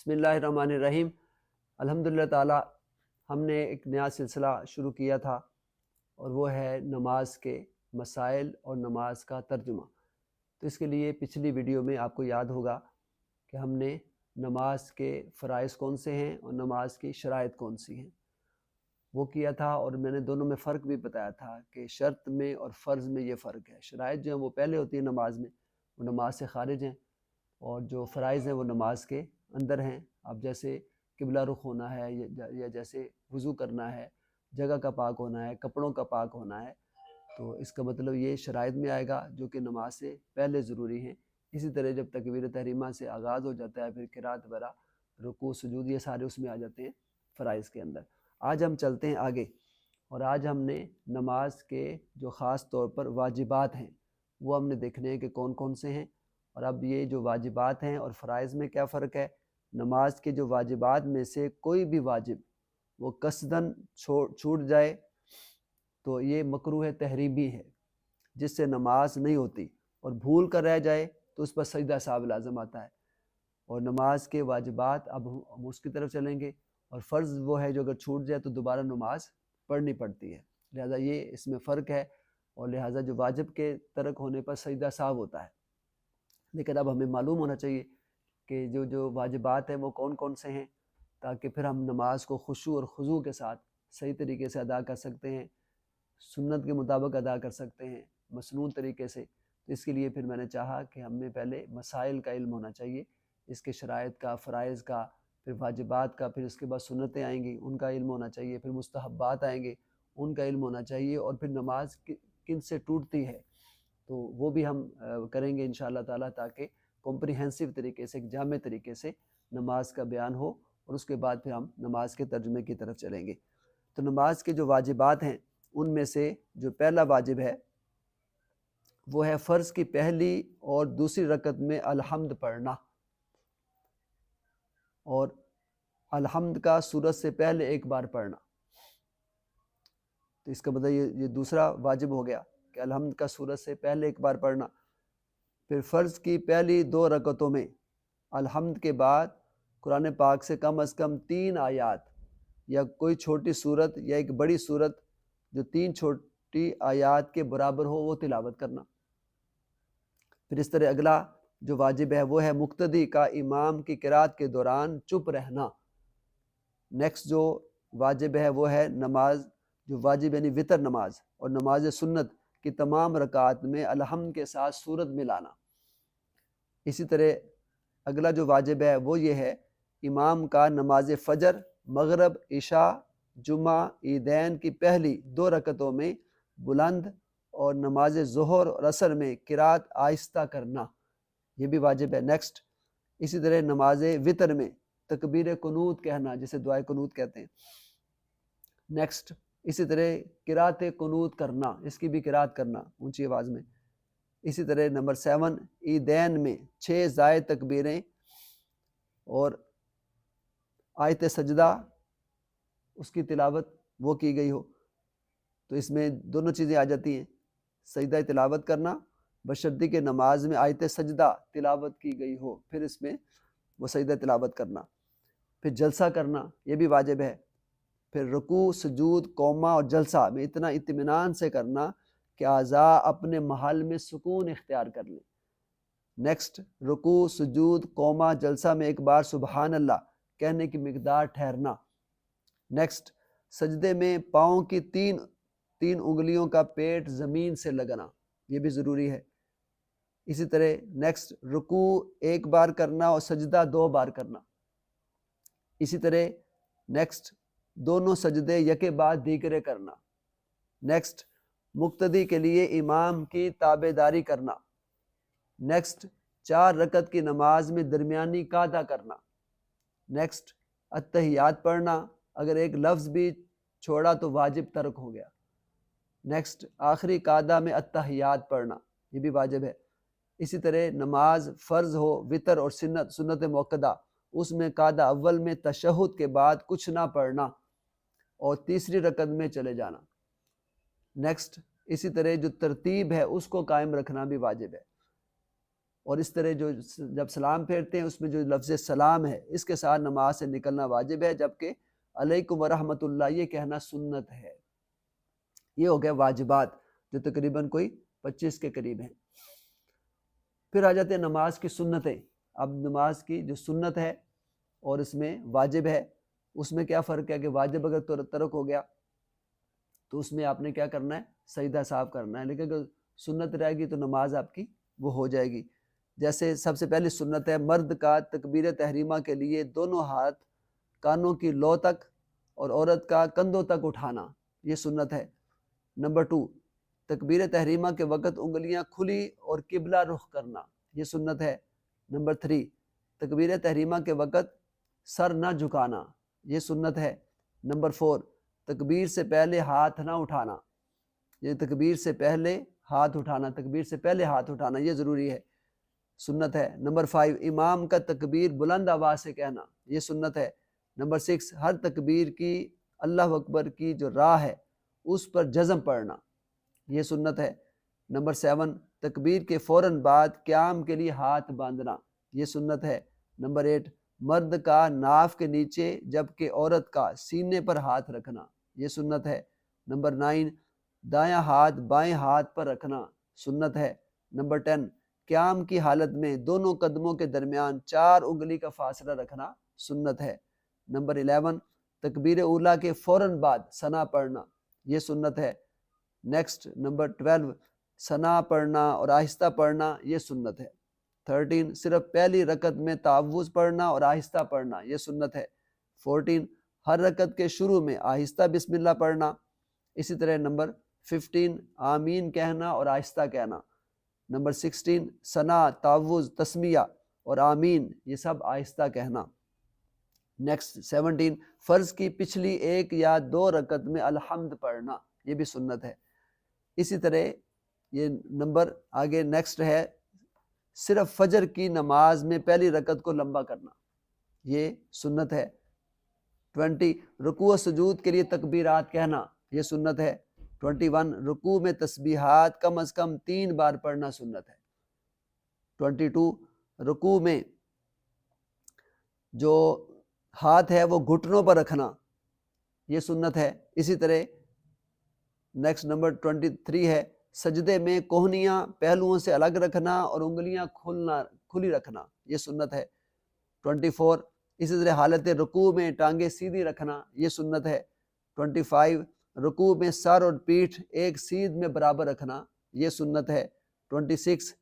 بسم اللہ الرحمن الرحیم۔ الحمدللہ تعالی ہم نے ایک نیا سلسلہ شروع کیا تھا اور وہ ہے نماز کے مسائل اور نماز کا ترجمہ۔ تو اس کے لیے پچھلی ویڈیو میں آپ کو یاد ہوگا کہ ہم نے نماز کے فرائض کون سے ہیں اور نماز کی شرائط کون سی ہیں وہ کیا تھا، اور میں نے دونوں میں فرق بھی بتایا تھا کہ شرط میں اور فرض میں یہ فرق ہے۔ شرائط جو ہیں وہ پہلے ہوتی ہیں نماز میں، وہ نماز سے خارج ہیں، اور جو فرائض ہیں وہ نماز کے اندر ہیں۔ اب جیسے قبلہ رخ ہونا ہے یا جیسے وضو کرنا ہے، جگہ کا پاک ہونا ہے، کپڑوں کا پاک ہونا ہے، تو اس کا مطلب یہ شرائط میں آئے گا جو کہ نماز سے پہلے ضروری ہیں۔ اسی طرح جب تکبیر تحریمہ سے آغاز ہو جاتا ہے، پھر قرات وغیرہ، رکوع سجود، یہ سارے اس میں آ جاتے ہیں فرائض کے اندر۔ آج ہم چلتے ہیں آگے، اور آج ہم نے نماز کے جو خاص طور پر واجبات ہیں وہ ہم نے دیکھنے ہیں کہ کون کون سے ہیں۔ اور اب یہ جو واجبات ہیں اور فرائض میں کیا فرق ہے۔ نماز کے جو واجبات میں سے کوئی بھی واجب وہ قصداً چھوٹ جائے تو یہ مکروہ تحریمی ہے، جس سے نماز نہیں ہوتی، اور بھول کر رہ جائے تو اس پر سجدہ ثواب لازم آتا ہے۔ اور نماز کے واجبات اب ہم اس کی طرف چلیں گے، اور فرض وہ ہے جو اگر چھوٹ جائے تو دوبارہ نماز پڑھنی پڑتی ہے، لہذا یہ اس میں فرق ہے، اور لہذا جو واجب کے ترک ہونے پر سجدہ ثواب ہوتا ہے۔ لیکن اب ہمیں معلوم ہونا چاہیے کہ جو واجبات ہیں وہ کون کون سے ہیں، تاکہ پھر ہم نماز کو خشوع اور خضوع کے ساتھ صحیح طریقے سے ادا کر سکتے ہیں، سنت کے مطابق ادا کر سکتے ہیں، مسنون طریقے سے۔ تو اس کے لیے پھر میں نے چاہا کہ ہمیں پہلے مسائل کا علم ہونا چاہیے، اس کے شرائط کا، فرائض کا، پھر واجبات کا، پھر اس کے بعد سنتیں آئیں گی ان کا علم ہونا چاہیے، پھر مستحبات آئیں گے ان کا علم ہونا چاہیے، اور پھر نماز کن سے ٹوٹتی ہے تو وہ بھی ہم کریں گے انشاءاللہ تعالیٰ، تاکہ کمپریہنسو طریقے سے، ایک جامع طریقے سے نماز کا بیان ہو، اور اس کے بعد پھر ہم نماز کے ترجمے کی طرف چلیں گے۔ تو نماز کے جو واجبات ہیں ان میں سے جو پہلا واجب ہے وہ ہے فرض کی پہلی اور دوسری رکعت میں الحمد پڑھنا، اور الحمد کا سورت سے پہلے ایک بار پڑھنا۔ تو اس کا مطلب یہ دوسرا واجب ہو گیا کہ الحمد کا سورت سے پہلے ایک بار پڑھنا۔ پھر فرض کی پہلی 2 رکعتوں میں الحمد کے بعد قرآن پاک سے کم از کم 3 آیات یا کوئی چھوٹی صورت یا ایک بڑی صورت جو 3 چھوٹی آیات کے برابر ہو وہ تلاوت کرنا۔ پھر اس طرح اگلا جو واجب ہے وہ ہے مقتدی کا امام کی قرات کے دوران چپ رہنا۔ نیکسٹ جو واجب ہے وہ ہے نماز، جو واجب یعنی وتر نماز اور نماز سنت کی تمام رکعات میں الحمد کے ساتھ سورت ملانا۔ اسی طرح اگلا جو واجب ہے وہ یہ ہے امام کا نماز فجر، مغرب، عشاء، جمعہ، عیدین کی پہلی 2 رکعتوں میں بلند، اور نماز ظہر اور عصر میں قرات آہستہ کرنا، یہ بھی واجب ہے۔ نیکسٹ اسی طرح نماز وتر میں تکبیر قنوت کہنا، جسے دعائے قنوت کہتے ہیں۔ نیکسٹ اسی طرح قرات قنوت کرنا، اس کی بھی قرات کرنا اونچی آواز میں۔ اسی طرح نمبر 7 عیدین میں 6 زائد تکبیریں اور آیت سجدہ اس کی تلاوت وہ کی گئی ہو، تو اس میں دونوں چیزیں آ جاتی ہیں، سجدہ تلاوت کرنا بشرطی کہ نماز میں آیت سجدہ تلاوت کی گئی ہو، پھر اس میں وہ سجدہ تلاوت کرنا۔ پھر جلسہ کرنا، یہ بھی واجب ہے۔ پھر رکوع، سجود، قومہ اور جلسہ میں اتنا اطمینان سے کرنا کہ اعضاء اپنے محل میں سکون اختیار کر لیں۔ نیکسٹ رکوع، سجود، قومہ، جلسہ میں ایک بار سبحان اللہ کہنے کی مقدار ٹھہرنا۔ نیکسٹ سجدے میں پاؤں کی تین انگلیوں کا پیٹ زمین سے لگنا، یہ بھی ضروری ہے۔ اسی طرح نیکسٹ رکوع 1 بار کرنا اور سجدہ 2 بار کرنا۔ اسی طرح نیکسٹ دونوں سجدے یکے بعد دیگرے کرنا۔ نیکسٹ مقتدی کے لیے امام کی تابعداری کرنا۔ نیکسٹ 4 رکعت کی نماز میں درمیانی قعدہ کرنا۔ نیکسٹ التحیات پڑھنا، اگر ایک لفظ بھی چھوڑا تو واجب ترک ہو گیا۔ نیکسٹ آخری قعدہ میں التحیات پڑھنا، یہ بھی واجب ہے۔ اسی طرح نماز فرض ہو، وتر اور سنت موقدہ، اس میں قعدہ اول میں تشہد کے بعد کچھ نہ پڑھنا اور تیسری رکعت میں چلے جانا۔ نیکسٹ اسی طرح جو ترتیب ہے اس کو قائم رکھنا بھی واجب ہے۔ اور اس طرح جو جب سلام پھیرتے ہیں اس میں جو لفظ سلام ہے اس کے ساتھ نماز سے نکلنا واجب ہے، جبکہ علیکم ورحمۃ اللہ یہ کہنا سنت ہے۔ یہ ہو گیا واجبات جو تقریباً کوئی 25 کے قریب ہیں۔ پھر آ جاتے ہیں نماز کی سنتیں۔ اب نماز کی جو سنت ہے اور اس میں واجب ہے، اس میں کیا فرق ہے کہ واجب اگر ترک ہو گیا تو اس میں آپ نے کیا کرنا ہے، سجدہ صاحب کرنا ہے، لیکن اگر سنت رہے گی تو نماز آپ کی وہ ہو جائے گی۔ جیسے سب سے پہلی سنت ہے مرد کا تکبیر تحریمہ کے لیے دونوں ہاتھ کانوں کی لو تک اور عورت کا کندھوں تک اٹھانا، یہ سنت ہے۔ نمبر 2، تکبیر تحریمہ کے وقت انگلیاں کھلی اور قبلہ رخ کرنا، یہ سنت ہے۔ نمبر 3، تکبیر تحریمہ کے وقت سر نہ جھکانا، یہ سنت ہے۔ نمبر 4، تکبیر سے پہلے ہاتھ نہ اٹھانا، یہ تکبیر سے پہلے ہاتھ اٹھانا، تکبیر سے پہلے ہاتھ اٹھانا یہ ضروری ہے، سنت ہے۔ نمبر 5، امام کا تکبیر بلند آواز سے کہنا، یہ سنت ہے۔ نمبر 6، ہر تکبیر کی اللہ اکبر کی جو راہ ہے اس پر جزم پڑھنا، یہ سنت ہے۔ نمبر 7، تکبیر کے فوراً بعد قیام کے لیے ہاتھ باندھنا، یہ سنت ہے۔ نمبر 8، مرد کا ناف کے نیچے جبکہ عورت کا سینے پر ہاتھ رکھنا، یہ سنت ہے۔ نمبر 9، دایاں ہاتھ بائیں ہاتھ پر رکھنا، سنت ہے۔ نمبر 10، قیام کی حالت میں دونوں قدموں کے درمیان 4 انگلی کا فاصلہ رکھنا، سنت ہے۔ نمبر 11، تکبیر اولیٰ کے فوراً بعد ثنا پڑھنا، یہ سنت ہے۔ نیکسٹ نمبر 12، ثنا پڑھنا اور آہستہ پڑھنا، یہ سنت ہے۔ 13، صرف پہلی رکعت میں تعوذ پڑھنا اور آہستہ پڑھنا، یہ سنت ہے۔ 14، ہر رکعت کے شروع میں آہستہ بسم اللہ پڑھنا۔ اسی طرح نمبر 15، آمین کہنا اور آہستہ کہنا۔ نمبر 16، ثنا، تعوذ، تسمیہ اور آمین یہ سب آہستہ کہنا۔ نیکسٹ 17، فرض کی پچھلی 1 یا 2 رکعت میں الحمد پڑھنا، یہ بھی سنت ہے۔ اسی طرح یہ نمبر آگے نیکسٹ ہے، صرف فجر کی نماز میں پہلی رکعت کو لمبا کرنا، یہ سنت ہے۔ 20، رکوع و سجود کے لیے تکبیرات کہنا، یہ سنت ہے۔ 21، رکوع میں تسبیحات کم از کم 3 بار پڑھنا سنت ہے۔ 22، رکوع میں جو ہاتھ ہے وہ گھٹنوں پر رکھنا، یہ سنت ہے۔ اسی طرح نیکسٹ نمبر 23 ہے، سجدے میں کوہنیاں پہلوؤں سے الگ رکھنا اور انگلیاں کھلی رکھنا، یہ سنت ہے۔ 24، اسی طرح حالت رکوع میں ٹانگیں سیدھی رکھنا، یہ سنت ہے۔ 25، رکوع میں سر اور پیٹھ ایک سیدھ میں برابر رکھنا، یہ سنت ہے۔ 26،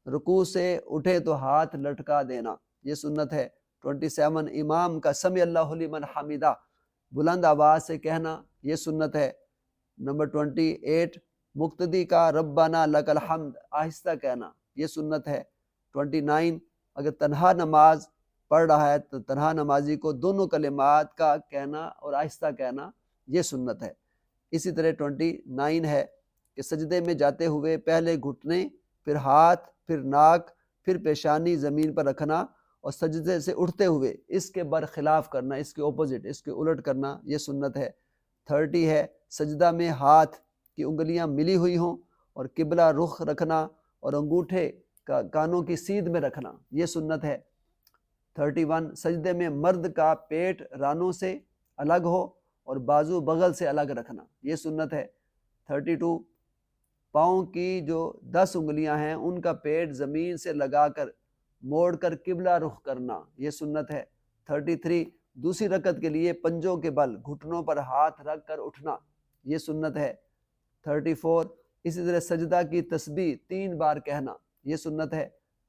رکوع سے اٹھے تو ہاتھ لٹکا دینا، یہ سنت ہے۔ 27، امام کا سمع اللہ لمن حمیدہ بلند آواز سے کہنا، یہ سنت ہے۔ نمبر 28، مقتدی کا ربنا لک الحمد آہستہ کہنا، یہ سنت ہے۔ 29، اگر تنہا نماز پڑھ رہا ہے تو تنہا نمازی کو دونوں کلمات کا کہنا اور آہستہ کہنا، یہ سنت ہے۔ اسی طرح 29 ہے کہ سجدے میں جاتے ہوئے پہلے گھٹنے، پھر ہاتھ، پھر ناک، پھر پیشانی زمین پر رکھنا اور سجدے سے اٹھتے ہوئے اس کے برخلاف کرنا، اس کے اپوزٹ، اس کے الٹ کرنا، یہ سنت ہے۔ 30 ہے سجدہ میں ہاتھ کی انگلیاں ملی ہوئی ہوں اور قبلہ رخ رکھنا اور انگوٹھے کانوں کی سیدھ میں رکھنا، یہ سنت ہے۔ 31، سجدے میں مرد کا پیٹ رانوں سے الگ ہو اور بازو بغل سے الگ رکھنا، یہ سنت ہے۔ 32، پاؤں کی جو 10 انگلیاں ہیں ان کا پیٹ زمین سے لگا کر موڑ کر قبلہ رخ کرنا، یہ سنت ہے۔ 33، دوسری رکعت کے لیے پنجوں کے بل گھٹنوں پر ہاتھ رکھ کر اٹھنا، یہ سنت ہے۔ 34، اسی طرح سجدہ کی تسبیح 3 بار کہنا، یہ سنت ہے۔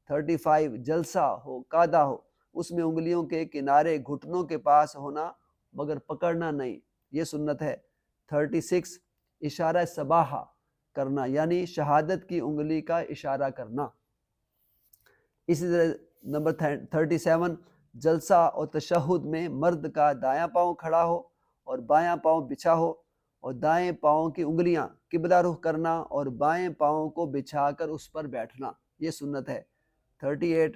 35، جلسہ ہو قعدہ ہو اس میں انگلیوں کے کنارے گھٹنوں کے پاس ہونا مگر پکڑنا نہیں، یہ سنت ہے۔ 36، اشارہ صباحہ کرنا یعنی شہادت کی انگلی کا اشارہ کرنا۔ اسی طرح نمبر 37، جلسہ اور تشہد میں مرد کا دایاں پاؤں کھڑا ہو اور بایاں پاؤں بچھا ہو اور دائیں پاؤں کی انگلیاں قبلہ رخ کرنا اور بائیں پاؤں کو بچھا کر اس پر بیٹھنا، یہ سنت ہے۔ 38،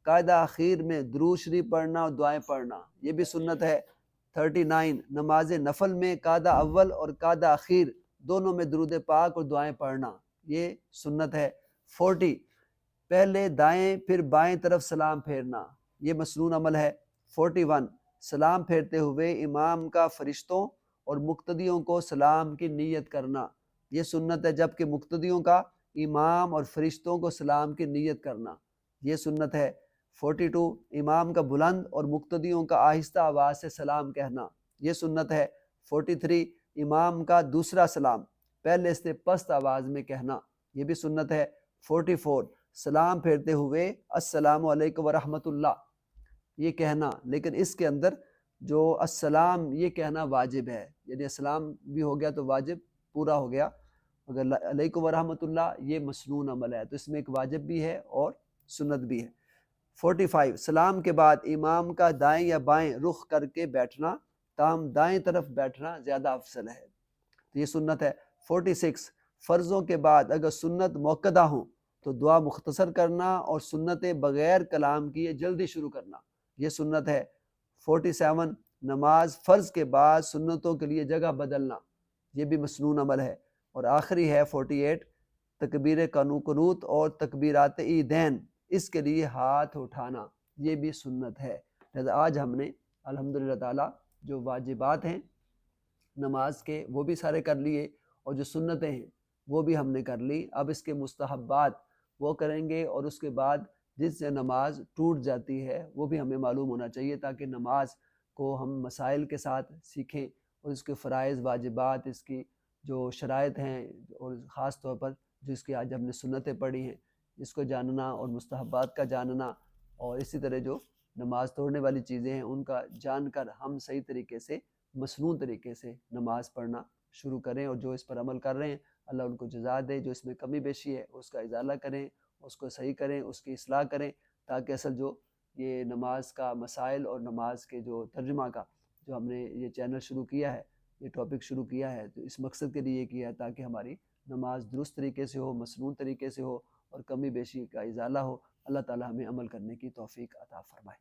قاعدہ اخیر میں درود شریف پڑھنا اور دعائیں پڑھنا، یہ بھی سنت ہے۔ 39، نماز نفل میں قاعدہ اول اور قاعدہ اخیر دونوں میں درود پاک اور دعائیں پڑھنا، یہ سنت ہے۔ 40، پہلے دائیں پھر بائیں طرف سلام پھیرنا، یہ مسنون عمل ہے۔ 41 سلام پھیرتے ہوئے امام کا فرشتوں اور مقتدیوں کو سلام کی نیت کرنا، یہ سنت ہے، جبکہ مقتدیوں کا امام اور فرشتوں کو سلام کی نیت کرنا، یہ سنت ہے۔ 42 امام کا بلند اور مقتدیوں کا آہستہ آواز سے سلام کہنا، یہ سنت ہے۔ 43 امام کا دوسرا سلام پہلے سے پست آواز میں کہنا، یہ بھی سنت ہے۔ 44 سلام پھیرتے ہوئے السلام علیکم ورحمۃ اللہ یہ کہنا، لیکن اس کے اندر جو السلام یہ کہنا واجب ہے، یعنی السلام بھی ہو گیا تو واجب پورا ہو گیا، اگر علیکم ورحمۃ اللہ یہ مسنون عمل ہے تو اس میں ایک واجب بھی ہے اور سنت بھی ہے۔ 45 سلام کے بعد امام کا دائیں یا بائیں رخ کر کے بیٹھنا، تاہم دائیں طرف بیٹھنا زیادہ افضل ہے، تو یہ سنت ہے۔ 46 فرضوں کے بعد اگر سنت موقدہ ہوں تو دعا مختصر کرنا اور سنتیں بغیر کلام کیے جلدی شروع کرنا، یہ سنت ہے۔ 47 نماز فرض کے بعد سنتوں کے لیے جگہ بدلنا، یہ بھی مسنون عمل ہے۔ اور آخری ہے 48 تکبیر قنوت اور تکبیرات عیدین اس کے لیے ہاتھ اٹھانا، یہ بھی سنت ہے۔ لہذا آج ہم نے الحمدللہ تعالی جو واجبات ہیں نماز کے وہ بھی سارے کر لیے، اور جو سنتیں ہیں وہ بھی ہم نے کر لی۔ اب اس کے مستحبات وہ کریں گے، اور اس کے بعد جس سے نماز ٹوٹ جاتی ہے وہ بھی ہمیں معلوم ہونا چاہیے، تاکہ نماز کو ہم مسائل کے ساتھ سیکھیں، اور اس کے فرائض واجبات، اس کی جو شرائط ہیں، اور خاص طور پر جو اس کی آج ہم نے سنتیں پڑھی ہیں اس کو جاننا، اور مستحبات کا جاننا، اور اسی طرح جو نماز توڑنے والی چیزیں ہیں ان کا جان کر ہم صحیح طریقے سے مسنون طریقے سے نماز پڑھنا شروع کریں، اور جو اس پر عمل کر رہے ہیں اللہ ان کو جزا دے، جو اس میں کمی بیشی ہے اس کا ازالہ کریں، اس کو صحیح کریں، اس کی اصلاح کریں، تاکہ اصل جو یہ نماز کا مسائل اور نماز کے جو ترجمہ کا جو ہم نے یہ چینل شروع کیا ہے، یہ ٹاپک شروع کیا ہے، تو اس مقصد کے لیے کیا ہے تاکہ ہماری نماز درست طریقے سے ہو، مسنون طریقے سے ہو، اور کمی بیشی کا ازالہ ہو۔ اللہ تعالی ہمیں عمل کرنے کی توفیق عطا فرمائے۔